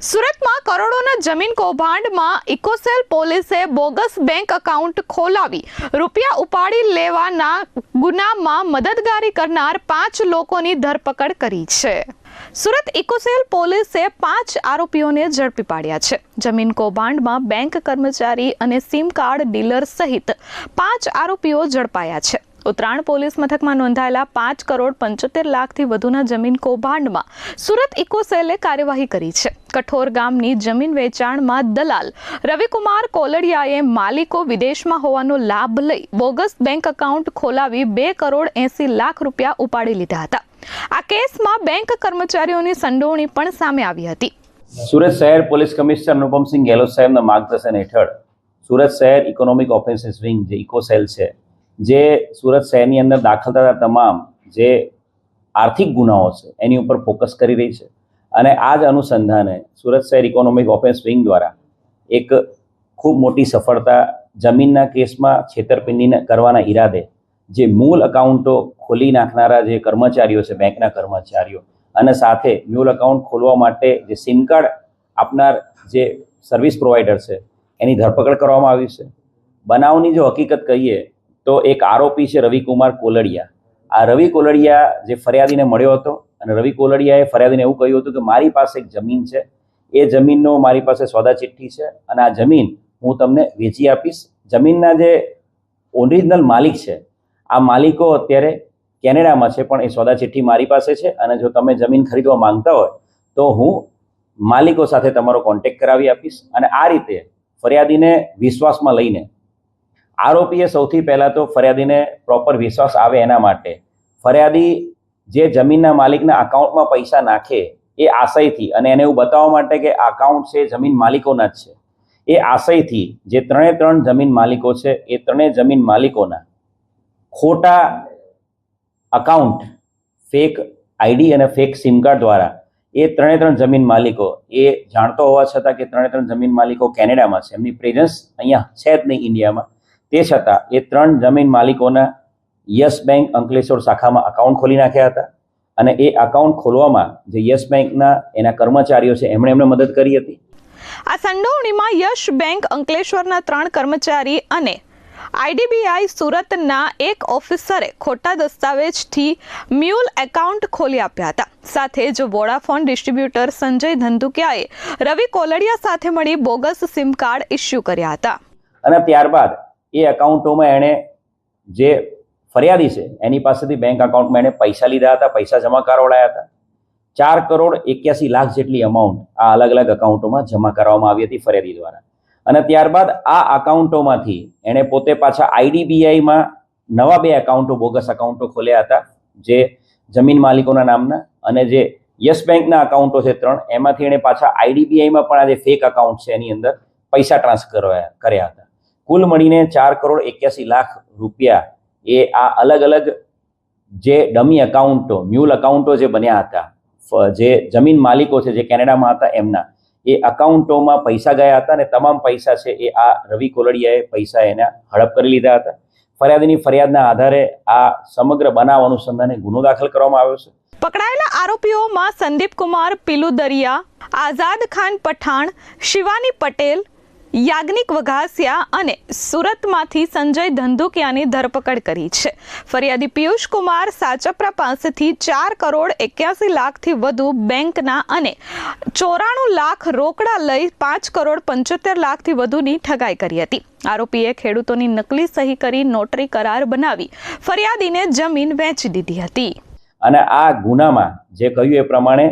સુરતમાં કરોડોના જમીન કૌભાંડમાં ઇકોસેલ પોલીસે બોગસ બેંક એકાઉન્ટ ખોલાવી રૂપિયા ઉપાડી લેવાના ગુનામાં મદદગારી કરનાર 5 લોકોની ધરપકડ કરી છે. સુરત ઇકોસેલ પોલીસે 5 આરોપીઓને ઝડપી પાડ્યા છે. જમીન કૌભાંડમાં બેંક કર્મચારી અને સિમ કાર્ડ ડીલર સહિત 5 આરોપીઓ ઝડપાયા છે. ઉત્તરાયણ પોલીસ મથકમાં નોંધાયેલા 5,75,00,000થી વધુના જમીન કૌભાંડમાં સુરત ઇકોસેલે કાર્યવાહી કરી છે. કઠોર ગામની જમીન વેચાણમાં દલાલ રવિકુમાર કોલડિયાએ માલિકો વિદેશમાં હોવાનો લાભ લઈ બોગસ બેંક એકાઉન્ટ ખોલાવી 2,80,00,000 રૂપિયા ઉપાડી લીધા હતા. આ કેસમાં બેંક કર્મચારીઓની સંડોવણી પણ સામે આવી હતી. સુરત શહેર પોલીસ કમિશનર અનુપમસિંહ ગેહલોત સાહેબના માર્ગદર્શન હેઠળ સુરત શહેર ઇકોનોમિક ઓફેન્સીસ વિંગ જે ઇકોસેલ છે, જે સુરત શહેરની અંદર દાખલ થતા તમામ જે આર્થિક ગુનાઓ છે એની ઉપર ફોકસ કરી રહી છે. અને આ જ અનુસંધાને સુરત શહેર ઇકોનોમિક ઓફેન્સ વિંગ દ્વારા એક ખૂબ મોટી સફળતા જમીનના કેસમાં છેતરપિંડી કરવાના ઈરાદે જે મૂળ એકાઉન્ટો ખોલી નાખનારા જે કર્મચારીઓ છે, બેંકના કર્મચારીઓ, અને સાથે મૂળ એકાઉન્ટ ખોલવા માટે જે સિમ કાર્ડ આપનાર જે સર્વિસ પ્રોવાઈડર છે એની ધરપકડ કરવામાં આવી છે. બનાવની જો હકીકત કહીએ તો એક આરોપી છે રવિકુમાર કોલડિયા. આ રવિ કોલડિયા જે ફરિયાદીને મળ્યો હતો અને રવિ કોલડિયાએ ફરિયાદીને એવું કહ્યું હતું કે મારી પાસે એક જમીન છે, એ જમીનનો મારી પાસે સોદા ચિઠ્ઠી છે અને આ જમીન હું તમને વેચી આપીશ. જમીનના જે ઓરિજિનલ માલિક છે, આ માલિકો અત્યારે કેનેડામાં છે, પણ એ સોદા ચિઠ્ઠી મારી પાસે છે અને જો તમે જમીન ખરીદવા માંગતા હોય તો હું માલિકો સાથે તમારો કોન્ટેક્ટ કરાવી આપીશ. અને આ રીતે ફરિયાદીને વિશ્વાસમાં લઈને આરોપીએ સૌથી પહેલાં તો ફરિયાદીને પ્રોપર વિશ્વાસ આવે એના માટે ફરિયાદી જે જમીનના માલિકના અકાઉન્ટમાં પૈસા નાખે એ આશયથી, અને એને એવું બતાવવા માટે કે આ અકાઉન્ટ છે જમીન માલિકોના જ છે, એ આશયથી જે 3 જમીન માલિકો છે એ 3 જમીન માલિકોના ખોટા અકાઉન્ટ, ફેક આઈડી અને ફેક સિમ કાર્ડ દ્વારા એ 3 જમીન માલિકો એ જાણતો હોવા છતાં કે 3 જમીન માલિકો કેનેડામાં છે, એમની પ્રેઝન્સ અહીંયા છે જ નહીં ઇન્ડિયામાં, તે છતાં એ 3 જમીન માલિકોના યસ બેંક અંકલેશ્વર શાખામાં અકાઉન્ટ ખોલી નાખ્યા હતા. અને એ અકાઉન્ટ ખોલવામાં જે યસ બેંકના એના કર્મચારીઓ છે એમણે મદદ કરી હતી. આ સંડોવણીમાં યશ બેંક અંકલેશ્વરના 3 કર્મચારી અને આઈડીબીઆઈ સુરતના એક ઓફિસરે ખોટા દસ્તાવેજથી મ્યુલ એકાઉન્ટ ખોલી આપ્યા હતા. સાથે જ વોડાફોન ડિસ્ટ્રીબ્યુટર સંજય ધંધુકિયાએ રવિ કોલડિયા સાથે મળી બોગસ સિમ કાર્ડ ઇસ્યુ કર્યા હતા. અને ત્યારબાદ એ એકાઉન્ટોમાં એણે જે ફરિયાદી છે એની પાસેથી બેંક એકાઉન્ટમાં એણે પૈસા લીધા હતા, પૈસા જમા કરાવડાયા હતા. 4,81,00,000 જેટલી અમાઉન્ટ આ અલગ એકાઉન્ટોમાં જમા કરવામાં આવી હતી ફરિયાદી દ્વારા. અને ત્યારબાદ આ એકાઉન્ટોમાંથી એણે પોતે પાછા આઈડીબીઆઈમાં નવા 2 એકાઉન્ટો, બોગસ એકાઉન્ટો ખોલ્યા હતા જે જમીન માલિકોના નામના, અને જે યસ બેંકના એકાઉન્ટો છે 3, એમાંથી એણે પાછા આઈડીબીઆઈમાં પણ આ જે ફેક એકાઉન્ટ છે એની અંદર પૈસા ટ્રાન્સફર કર્યા હતા. કુલ મળીને 4,81,00,000 રૂપિયા એ આ અલગ જે ડમી એકાઉન્ટો, મ્યુલ એકાઉન્ટો જે બન્યા હતા, જે જમીન માલિકો છે જે કેનેડામાં હતા એમના, એ એકાઉન્ટોમાં પૈસા ગયા હતા અને તમામ પૈસા છે એ આ રવિ કોલડિયાએ પૈસા એના હડપ કરી લીધા હતા. ફરિયાદીની ફરિયાદના આધારે આ સમગ્ર બનાવ અનુસંધાને ગુનો દાખલ કરવામાં આવ્યો છે. પકડાયેલા આરોપીઓમાં સંદીપ કુમાર પિલુદરિયા, આઝાદ ખાન પઠાણ, શિવાની પટેલ, યાજ્ઞિક વઘાસિયા અને સુરતમાંથી સંજય ધંધુકિયાની ધરપકડ કરી છે. ફરિયાદી પિયુષ કુમાર સાચપરા પાસેથી 4,81,00,000થી વધુ બેંકના અને 94 લાખ રોકડા લઈ 5,75,00,000થી વધુની ઠગાઈ કરી હતી. આરોપીએ ખેડૂતોની નકલી સહી કરી નોટરી કરાર બનાવી ફરિયાદીને જમીન વેચી દીધી હતી. અને આ ગુનામાં જે કહ્યું એ પ્રમાણે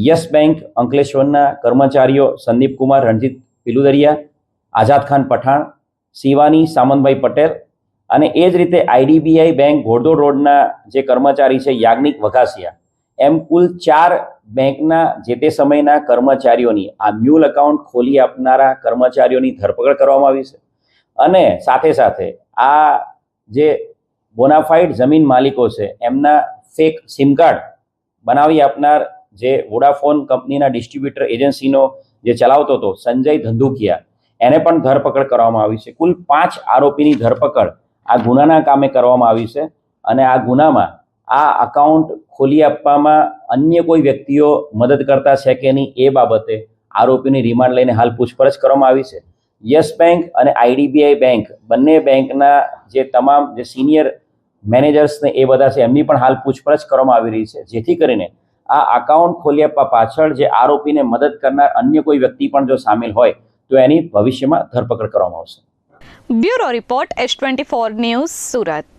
યસ બેંક અંકલેશ્વરના કર્મચારીઓ સંદીપ કુમાર રણજીત પિલુદરિયા, આઝાદ ખાન પઠાણ, શિવાની સામંતભાઈ પટેલ, અને એ જ રીતે આઈડીબીઆઈ બેંક ઘોડદોડ રોડના જે કર્મચારી છે યાજ્ઞિક વઘાસિયા, એમ કુલ 4 બેંકના જે તે સમયના કર્મચારીઓની આ મ્યુલ એકાઉન્ટ ખોલી આપનારા કર્મચારીઓની ધરપકડ કરવામાં આવી છે. અને સાથે આ જે બોનાફાઇડ જમીન માલિકો છે એમના ફેક સિમ કાર્ડ બનાવી આપનાર જે વોડાફોન કંપનીના ડિસ્ટ્રીબ્યુટર એજન્સીનો જે ચલાવતો હતો સંજય ધંધુકિયા, એને પણ ધરપકડ કરવામાં આવી છે. કુલ 5 આરોપીની ધરપકડ આ ગુનાના કામે કરવામાં આવી છે. અને આ ગુનામાં આ અકાઉન્ટ ખોલી આપવામાં અન્ય કોઈ વ્યક્તિઓ મદદ કરતા છે કે નહીં એ બાબતે આરોપીની રિમાન્ડ લઈને હાલ પૂછપરછ કરવામાં આવી છે. યસ બેંક અને IDBI બેંક બંને બેંકના જે તમામ જે સિનિયર મેનેજર્સને એ બધા છે એમની પણ હાલ પૂછપરછ કરવામાં આવી રહી છે, જેથી કરીને આ અકાઉન્ટ ખોલ્યા પાછળ જે આરોપીને મદદ કરનાર અન્ય કોઈ વ્યક્તિ પણ જો સામેલ હોય તો એની ભવિષ્યમાં ધરપકડ કરવામાં આવશે. Bureau report S24 news Surat.